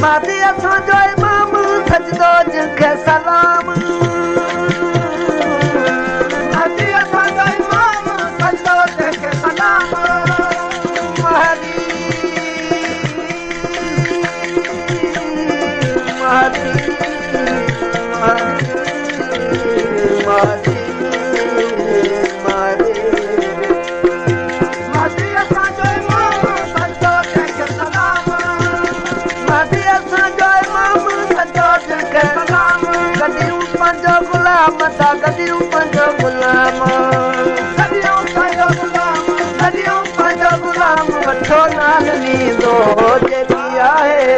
मादी असांजो इमाम सजदो जंहिंखे सलाम मादी असांजो इमाम सजदो जंहिंखे सलाम महदी महदी महदी महदी महदी असांजो इमाम सजदो जंहिंखे सलाम महदी असांजो इमाम सजदो जंहिंखे सलाम गॾियूं पंहिंजो गुलाम ता गॾियूं पंहिंजो गुलाम गॾियूं पंहिंजो गुलाम गॾियूं पंहिंजो गुलाम वठो नाल नींदो जे बि आहे